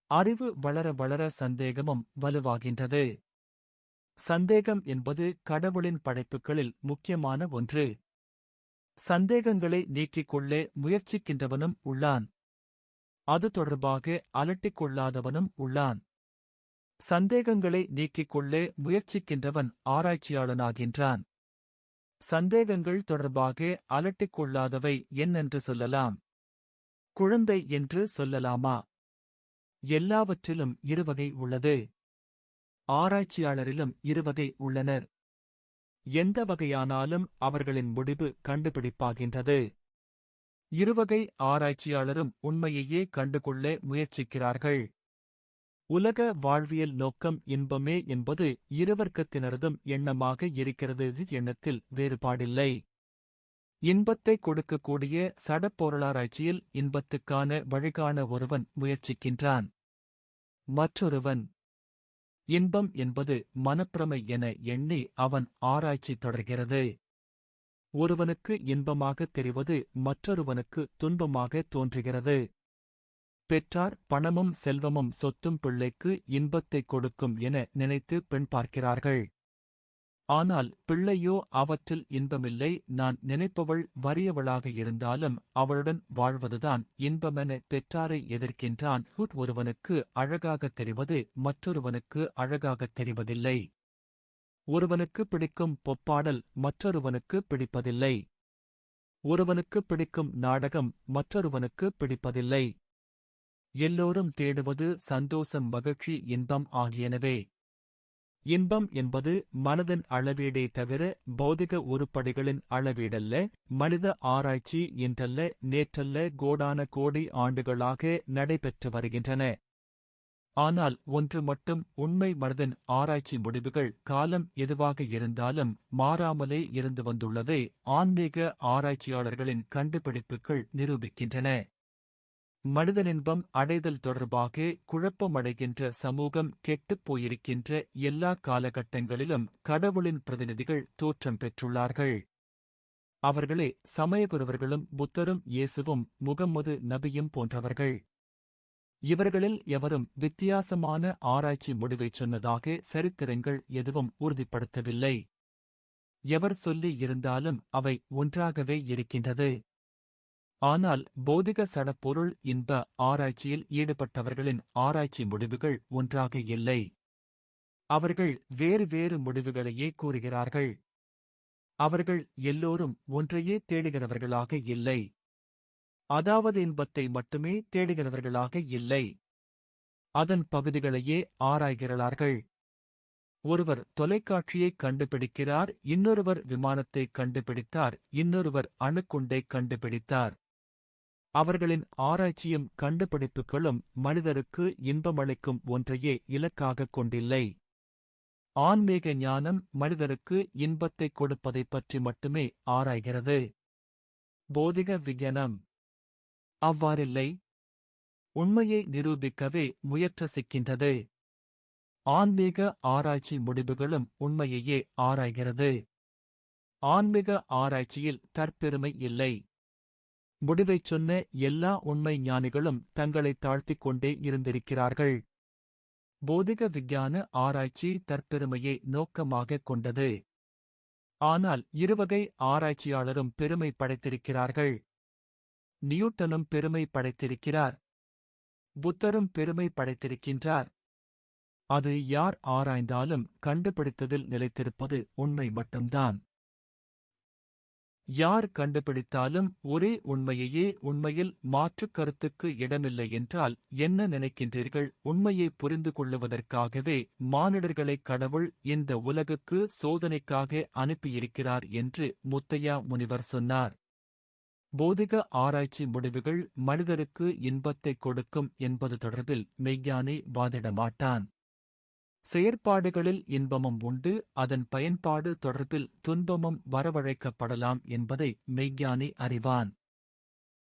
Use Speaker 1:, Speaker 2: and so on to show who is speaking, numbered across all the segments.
Speaker 1: அறிவு வளர வளர சந்தேகமும் வலுவாகின்றது. சந்தேகம் என்பது கடவுளின் படைப்புகளில் முக்கியமான ஒன்று. சந்தேகங்களை நீக்கிக் கொள்ளே முயற்சிக்கின்றவனும் உள்ளான். அது தொடர்பாக அலட்டிக் கொள்ளாதவனும் உள்ளான். சந்தேகங்களை நீக்கிக் கொள்ளே முயற்சிக்கின்றவன் ஆராய்ச்சியாளனாகின்றான். சந்தேகங்கள் தொடர்பாக அலட்டிக் கொள்ளாதவை என்னென்று சொல்லலாம்? குழந்தை என்று சொல்லலாமா? எல்லாவற்றிலும் இருவகை உள்ளது. ஆராய்ச்சியாளரிலும் இருவகை உள்ளனர். எந்த வகையானாலும் அவர்களின் முடிவு கண்டுபிடிப்பாகின்றது. இருவகை ஆராய்ச்சியாளரும் உண்மையையே கண்டுகொள்ள முயற்சிக்கிறார்கள். உலக வாழ்வியல் நோக்கம் இன்பமே என்பது இருவர்க்கத்தினரதும் எண்ணமாக இருக்கிறது. எண்ணத்தில் வேறுபாடில்லை. இன்பத்தை கொடுக்கக்கூடிய சடப்பொருளாராய்ச்சியில் இன்பத்துக்கான வழிகாண ஒருவன் முயற்சிக்கின்றான். மற்றொருவன் இன்பம் என்பது மனப்பிரமை என எண்ணி அவன் ஆராய்ச்சி தொடர்கிறது. ஒருவனுக்கு இன்பமாகத் தெரிவது மற்றொருவனுக்கு துன்பமாக தோன்றுகிறது. பெற்றார் பணமும் செல்வமும் சொத்தும் பிள்ளைக்கு இன்பத்தைக் கொடுக்கும் என நினைத்து பெண் பார்க்கிறார்கள். ஆனால் பிள்ளையோ அவற்றில் இன்பமில்லை, நான் நினைப்பவள் வறியவளாக இருந்தாலும் அவளுடன் வாழ்வதுதான் இன்பமென பெற்றாரை எதிர்க்கின்றான். ஒருவனுக்கு அழகாகத் தெரிவது மற்றொருவனுக்கு அழகாகத் தெரிவதில்லை. ஒருவனுக்கு பிடிக்கும் பொப்பாடல் மற்றொருவனுக்கு பிடிப்பதில்லை. ஒருவனுக்கு பிடிக்கும் நாடகம் மற்றொருவனுக்கு பிடிப்பதில்லை. எல்லோரும் தேடுவது சந்தோஷம், மகிழ்ச்சி, இன்பம் ஆகியனவே. இன்பம் என்பது மனதின் அளவீடே தவிர பௌதிக உருப்படிகளின் அளவீடல்ல. மனித ஆராய்ச்சி இன்றல்ல, நேற்றல்ல, கோடான கோடி ஆண்டுகளாக நடைபெற்று வருகின்றன. ஆனால் ஒன்று மட்டும் உண்மை, மனதின் ஆராய்ச்சி முடிவுகள் காலம் எதுவாக இருந்தாலும் மாறாமலே இருந்து வந்துள்ளதை ஆன்மீக ஆராய்ச்சியாளர்களின் கண்டுபிடிப்புகள் நிரூபிக்கின்றன. மனிதனின்பம் அடைதல் தொடர்பாக குழப்பமடைகின்ற சமூகம் கெட்டுப் போயிருக்கின்ற எல்லா காலகட்டங்களிலும் கடவுளின் பிரதிநிதிகள் தோற்றம் பெற்றுள்ளார்கள். அவர்களே சமயகுருவர்களும் புத்தரும் இயேசுவும் முகம்மது நபியும் போன்றவர்கள். இவர்களில் எவரும் வித்தியாசமான ஆராய்ச்சி முடிவைச் சொன்னதாக சரித்திரங்கள் எதுவும் உறுதிப்படுத்தவில்லை. எவர் சொல்லி இருந்தாலும் அவை ஒன்றாகவே இருக்கின்றது. ஆனால் பௌதிக சடப்பொருள் இன்ப ஆராய்ச்சியில் ஈடுபட்டவர்களின் ஆராய்ச்சி முடிவுகள் ஒன்றாக இல்லை. அவர்கள் வேறு வேறு முடிவுகளையே கூறுகிறார்கள். அவர்கள் எல்லோரும் ஒன்றையே தேடுகிறவர்களாக இல்லை. அதாவது இன்பத்தை மட்டுமே தேடுகிறவர்களாக இல்லை. அதன் பகுதிகளையே ஆராய்கிறார்கள். ஒருவர் தொலைக்காட்சியைக் கண்டுபிடிக்கிறார், இன்னொருவர் விமானத்தைக் கண்டுபிடித்தார், இன்னொருவர் அணுக்குண்டைக் கண்டுபிடித்தார். அவர்களின் ஆராய்ச்சியும் கண்டுபிடிப்புகளும் மனிதருக்கு இன்பமளிக்கும் ஒன்றையே இலக்காகக் கொண்டில்லை. ஆன்மீக ஞானம் மனிதருக்கு இன்பத்தைக் கொடுப்பதைப் பற்றி மட்டுமே ஆராய்கிறது. பௌதிக விஞ்ஞானம் அவ்வாறில்லை. உண்மையை நிரூபிக்கவே முயற்சிக்கின்றது. ஆன்மீக ஆராய்ச்சி முடிவுகளும் உண்மையையே ஆராய்கிறது. ஆன்மீக ஆராய்ச்சியில் தற்பெருமை இல்லை. முடிவைச் சொன்ன எல்லா உண்மை ஞானிகளும் தங்களைத் தாழ்த்திக் கொண்டே இருந்திருக்கிறார்கள். பௌதிக விஞ்ஞான ஆராய்ச்சி தற்பெருமையை நோக்கமாகக் கொண்டது. ஆனால் இருவகை ஆராய்ச்சியாளரும் பெருமை படைத்திருக்கிறார்கள். நியூட்டனும் பெருமை படைத்திருக்கிறார். புத்தரும் பெருமை படைத்திருக்கின்றார். அது யார் ஆராய்ந்தாலும் கண்டுபிடித்ததில் நிலைத்திருப்பது உண்மை மட்டும்தான். யார் கண்டுபிடித்தாலும் ஒரே உண்மையையே, உண்மையில் மாற்றுக் கருத்துக்கு இடமில்லை என்றால் என்ன நினைக்கின்றீர்கள்? உண்மையை புரிந்து கொள்ளுவதற்காகவே மானிடர்களைக் கடவுள் இந்த உலகுக்கு சோதனைக்காக அனுப்பியிருக்கிறார் என்று முத்தையா முனிவர் சொன்னார். பௌதிக ஆராய்ச்சி முடிவுகள் மனிதருக்கு இன்பத்தைக் கொடுக்கும் என்பது தொடர்பில் மெய்ஞானி வாதிட மாட்டான். செயற்பாடுகளில் இன்பமும் உண்டு, அதன் பயன்பாடு தொடர்பில் துன்பமும் வரவழைக்கப்படலாம் என்பதை மெய்ஞானி அறிவான்.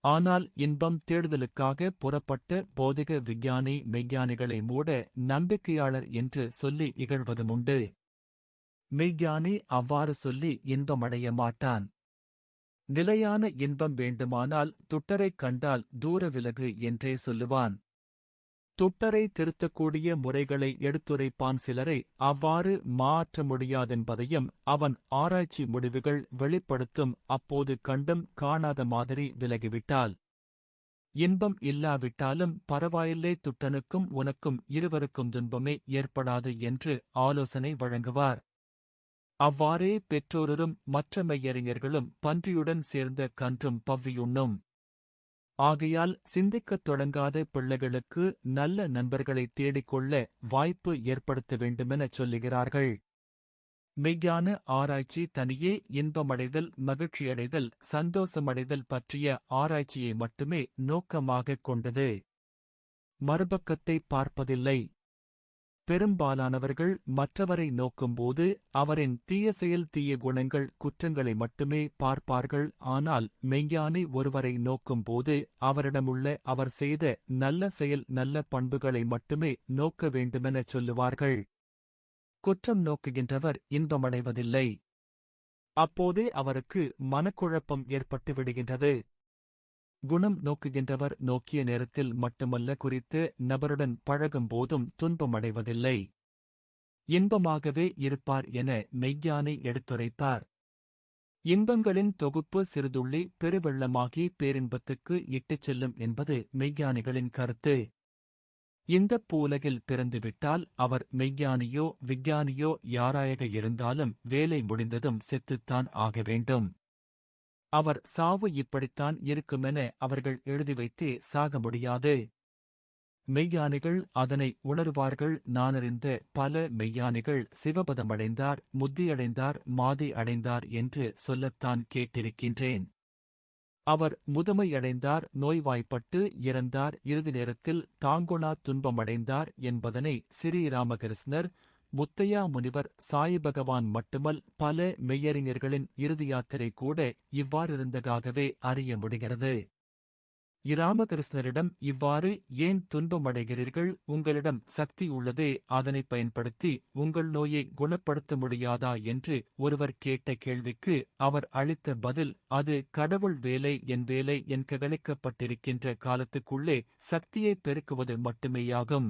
Speaker 1: ஆனால் இன்பம் தேடுதலுக்காக புறப்பட்ட பௌதிக விஞ்ஞானி மெய்ஞானிகளை மூட நம்பிக்கையாளர் என்று சொல்லி இகழ்வதுமுண்டு. மெய்ஞானி அவ்வாறு சொல்லி இன்பமடைய மாட்டான். நிலையான இன்பம் வேண்டுமானால் துட்டரைக் கண்டால் தூர விலகு என்றே சொல்லுவான். துட்டரை திருத்தக்கூடிய முறைகளை எடுத்துரைப்பான். சிலரை அவ்வாறு மாற்ற முடியாதென்பதையும் அவன் ஆராய்ச்சி முடிவுகள் வெளிப்படுத்தும். அப்போது கண்டும் காணாத மாதிரி விலகிவிட்டால் இன்பம் இல்லாவிட்டாலும் பரவாயில்லை, துட்டனுக்கும் உனக்கும் இருவருக்கும் துன்பமே ஏற்படாது என்று ஆலோசனை வழங்குவார். அவ்வாறே பெற்றோரும் மற்ற மெய்யறிஞர்களும் பன்றியுடன் சேர்ந்த கன்றும் பவ்வியுண்ணும். ஆகையால் சிந்திக்கத் தொடங்காத பிள்ளைகளுக்கு நல்ல நண்பர்களைத் தேடிக்கொள்ள வாய்ப்பு ஏற்படுத்த வேண்டுமெனச் சொல்லுகிறார்கள். மெய்யான ஆராய்ச்சி தனியே இன்பமடைதல், மகிழ்ச்சியடைதல், சந்தோஷமடைதல் பற்றிய ஆராய்ச்சியை மட்டுமே நோக்கமாகக் கொண்டது. மறுபக்கத்தை பார்ப்பதில்லை. பெரும்பாலானவர்கள் மற்றவரை நோக்கும்போது அவரின் தீய செயல், தீய குணங்கள், குற்றங்களை மட்டுமே பார்ப்பார்கள். ஆனால் மெய்ஞானி ஒருவரை நோக்கும்போது அவரிடமுள்ள அவர் செய்த நல்ல செயல், நல்ல பண்புகளை மட்டுமே நோக்க வேண்டுமெனச் சொல்லுவார்கள். குற்றம் நோக்குகின்றவர் இன்பமடைவதில்லை. அப்போதே அவருக்கு மனக்குழப்பம் ஏற்பட்டு விடுகின்றது. குணம் நோக்குகின்றவர் நோக்கிய நேரத்தில் மட்டுமல்ல, குறித்து நபருடன் பழகும் போதும் துன்பமடைவதில்லை, இன்பமாகவே இருப்பார் என மெய்ஞானி எடுத்துரைப்பார். இன்பங்களின் தொகுப்பு சிறுதுள்ளி பெருவெள்ளமாகி பேரின்பத்துக்கு இட்டுச் செல்லும் என்பது மெய்ஞானிகளின் கருத்து. இந்தப் பூவுலகில் பிறந்துவிட்டால் அவர் மெய்ஞானியோ விஞ்ஞானியோ யாராக இருந்தாலும் வேலை முடிந்ததும் செத்துத்தான் ஆக வேண்டும். அவர் சாவு இப்படித்தான் இருக்குமென அவர்கள் எழுதி வைத்தே சாக முடியாது. மெய்ஞானிகள் அதனை உணருவார்கள். நானறிந்த பல மெய்ஞானிகள் சிவபதமடைந்தார், முத்தியடைந்தார், மாதி அடைந்தார் என்று சொல்லத்தான் கேட்டிருக்கின்றேன். அவர் முதுமையடைந்தார், நோய்வாய்ப்பட்டு இறந்தார், இறுதி நேரத்தில் தாங்குணா துன்பமடைந்தார் என்பதனை ஸ்ரீராமகிருஷ்ணர், முத்தையா முனிவர், சாயிபகவான் மட்டுமல் பல மெய்யறிஞர்களின் இறுதி யாத்திரை கூட இவ்வாறிருந்ததாகவே அறிய முடிகிறது. இராமகிருஷ்ணரிடம் இவ்வாறு ஏன் துன்பமடைகிறீர்கள், உங்களிடம் சக்தி உள்ளதே, அதனைப் பயன்படுத்தி உங்கள் நோயை குணப்படுத்த முடியாதா என்று ஒருவர் கேட்ட கேள்விக்கு அவர் அளித்த பதில், அது கடவுள் வேலை, என் வேலை என்கணிக்கப்பட்டிருக்கின்ற காலத்துக்குள்ளே சக்தியை பெருக்குவது மட்டுமேயாகும்.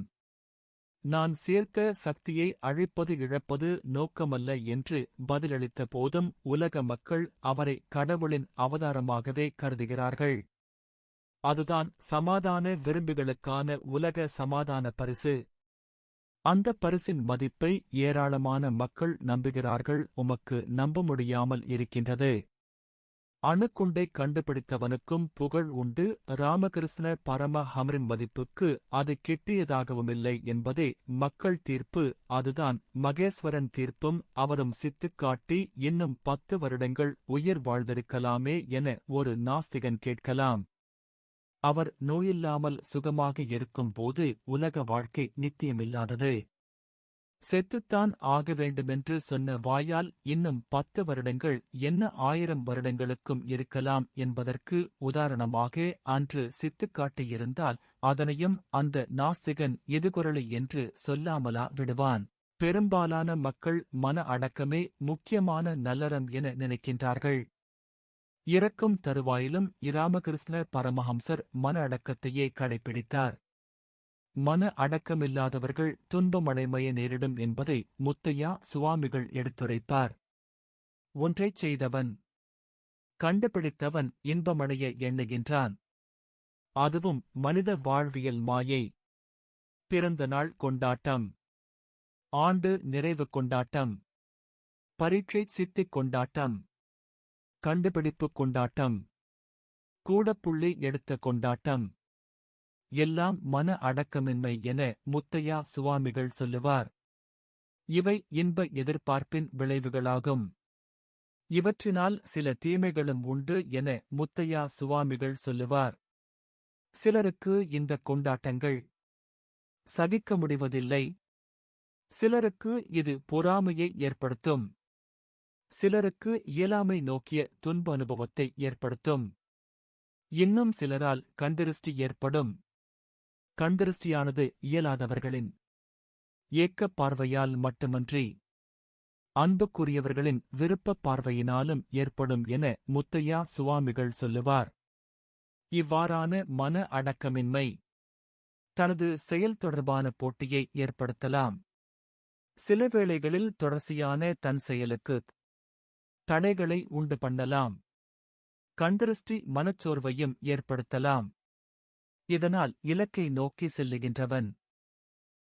Speaker 1: நான் சேர்த்த சக்தியை அழிப்பது இழப்பது நோக்கமல்ல என்று பதிலளித்த போதும் உலக மக்கள் அவரை கடவுளின் அவதாரமாகவே கருதுகிறார்கள். அதுதான் சமாதான விரும்பிகளுக்கான உலக சமாதான பரிசு. அந்த பரிசின் மதிப்பை ஏராளமான மக்கள் நம்புகிறார்கள். உமக்கு நம்ப முடியாமல் இருக்கின்றது. அணுக்குண்டை கண்டுபிடித்தவனுக்கும் புகழ் உண்டு. ராமகிருஷ்ண பரமஹம்சரின் மதிப்புக்கு அது கிட்டியதாகவுமில்லை என்பதே மக்கள் தீர்ப்பு. அதுதான் மகேஸ்வரன் தீர்ப்பும். அவரும் சித்துக்காட்டி இன்னும் 10 வருடங்கள் உயிர் வாழ்ந்திருக்கலாமே என ஒரு நாஸ்திகன் கேட்கலாம். அவர் நோயில்லாமல் சுகமாக இருக்கும் போது உலக வாழ்க்கை நித்தியமில்லாதது. செத்துத்தான் ஆக வேண்டுமென்று சொன்ன வாயால் இன்னும் 10 வருடங்கள் என்ன 1000 வருடங்களுக்கும் இருக்கலாம் என்பதற்கு உதாரணமாக அன்று சித்துக்காட்டியிருந்தால் அதனையும் அந்த நாஸ்திகன் எதுகுரலை என்று சொல்லாமலா விடுவான்? பெரும்பாலான மக்கள் மன அடக்கமே முக்கியமான நல்லறம் என நினைக்கின்றார்கள். இறக்கும் தருவாயிலும் இராமகிருஷ்ண பரமஹம்சர் மன அடக்கத்தையே கடைப்பிடித்தார். மன அடக்கமில்லாதவர்கள் துன்பமடைமைய நேரிடும் என்பதை முத்தையா சுவாமிகள் எடுத்துரைப்பார். ஒன்றைச் செய்தவன் கண்டுபிடித்தவன் இன்பமடைய எண்ணுகின்றான். அதுவும் மனித வாழ்வியல் மாயை. பிறந்த நாள் கொண்டாட்டம், ஆண்டு நிறைவு கொண்டாட்டம், பரீட்சை சித்திக் கொண்டாட்டம், கண்டுபிடிப்பு கொண்டாட்டம், கூடப்புள்ளி எடுத்த கொண்டாட்டம் எல்லாம் மன அடக்கமின்மை என முத்தையா சுவாமிகள் சொல்லுவார். இவை இன்ப எதிர்பார்ப்பின் விளைவுகளாகும். இவற்றினால் சில தீமைகளும் உண்டு என முத்தையா சுவாமிகள் சொல்லுவார். சிலருக்கு இந்த கொண்டாட்டங்கள் சகிக்க முடிவதில்லை. சிலருக்கு இது பொறாமையை ஏற்படுத்தும். சிலருக்கு இயலாமை நோக்கிய துன்ப அனுபவத்தை ஏற்படுத்தும். இன்னும் சிலரால் கண்திருஷ்டி ஏற்படும். கண்திருஷ்டியானது இயலாதவர்களின் ஏக்கப் பார்வையால் மட்டுமன்றி அன்புக்குரியவர்களின் விருப்பப் பார்வையினாலும் ஏற்படும் என முத்தையா சுவாமிகள் சொல்லுவார். இவ்வாறான மன அடக்கமின்மை தனது செயல் தொடர்பான போட்டியை ஏற்படுத்தலாம். சில வேளைகளில் தொடர்ச்சியான தன் செயலுக்கு தடைகளை உண்டு பண்ணலாம். கண்திருஷ்டி மனச்சோர்வையும் ஏற்படுத்தலாம். இதனால் இலக்கை நோக்கி செல்லுகின்றவன்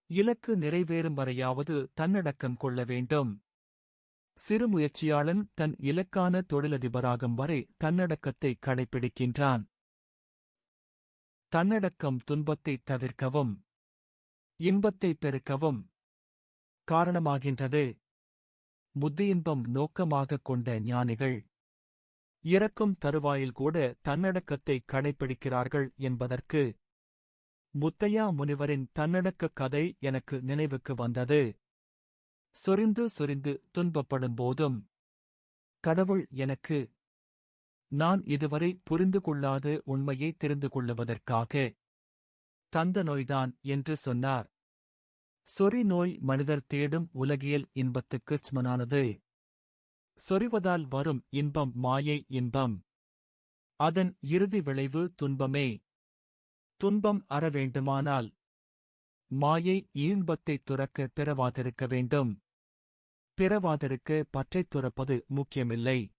Speaker 1: இலக்கு நிறைவேறும் வரையாவது தன்னடக்கம் கொள்ள வேண்டும். சிறு முயற்சியாளன் தன் இலக்கான தொழிலதிபராகும் வரை தன்னடக்கத்தை கடைப்பிடிக்கின்றான். தன்னடக்கம் துன்பத்தை தவிர்க்கவும் இன்பத்தை பெருக்கவும் காரணமாகின்றது. புத்தியின்பம் நோக்கமாகக் கொண்ட ஞானிகள் இறக்கும் தருவாயில் கூட தன்னடக்கத்தை கடைப்பிடிக்கிறார்கள் என்பதற்கு முத்தையா முனிவரின் தன்னடக்கக் கதை எனக்கு நினைவுக்கு வந்தது. சொரிந்து சொரிந்து துன்பப்படும் போதும் கடவுள் எனக்கு நான் இதுவரை புரிந்து கொள்ளாத உண்மையை தெரிந்து கொள்ளுவதற்காக தந்த நோய்தான் என்று சொன்னார். சொறி நோய் மனிதர் தேடும் உலகியல் இன்பத்துக்குச் சமனானது. சொறிவதால் வரும் இன்பம் மாயை இன்பம். அதன் இறுதி விளைவு துன்பமே. துன்பம் அற வேண்டுமானால் மாயை இன்பத்தைத் துறக்க பிறவாதிருக்க வேண்டும். பிறவாதிருக்க பற்றைத் துறப்பது முக்கியமில்லை.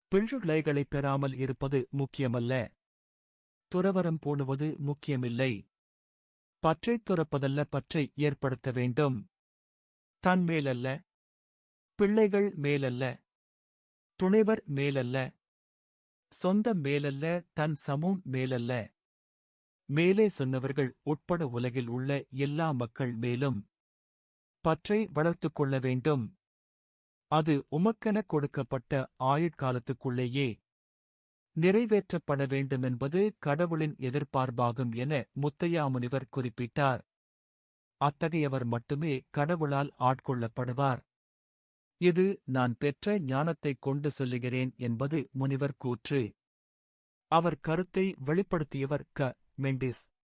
Speaker 1: பிள்ளைகளைப் பெறாமல் இருப்பது முக்கியமல்ல. துறவரம் பூணுவது முக்கியமில்லை. பற்றைத் துறப்பதல்ல, பற்றை ஏற்படுத்த வேண்டும். தன் மேலல்ல, பிள்ளைகள் மேலல்ல, துணைவர் மேலல்ல, சொந்த மேலல்ல, தன் சமூம் மேலல்ல, மேலே சொன்னவர்கள் உட்பட உலகில் உள்ள எல்லா மக்கள் மேலும் பற்றை வளர்த்துக் கொள்ள வேண்டும். அது உமக்கெனக் கொடுக்கப்பட்ட ஆயுட்காலத்துக்குள்ளேயே நிறைவேற்றப்பட வேண்டுமென்பது கடவுளின் எதிர்பார்ப்பாகும் என முத்தையா முனிவர் குறிப்பிட்டார். அத்தகையவர் மட்டுமே கடவுளால் ஆட்கொள்ளப்படுவார். இது நான் பெற்ற ஞானத்தைக் கொண்டு சொல்லுகிறேன் என்பது முனிவர் கூற்று. அவர் கருத்தை வெளிப்படுத்தியவர் க. மெண்டிஸ்.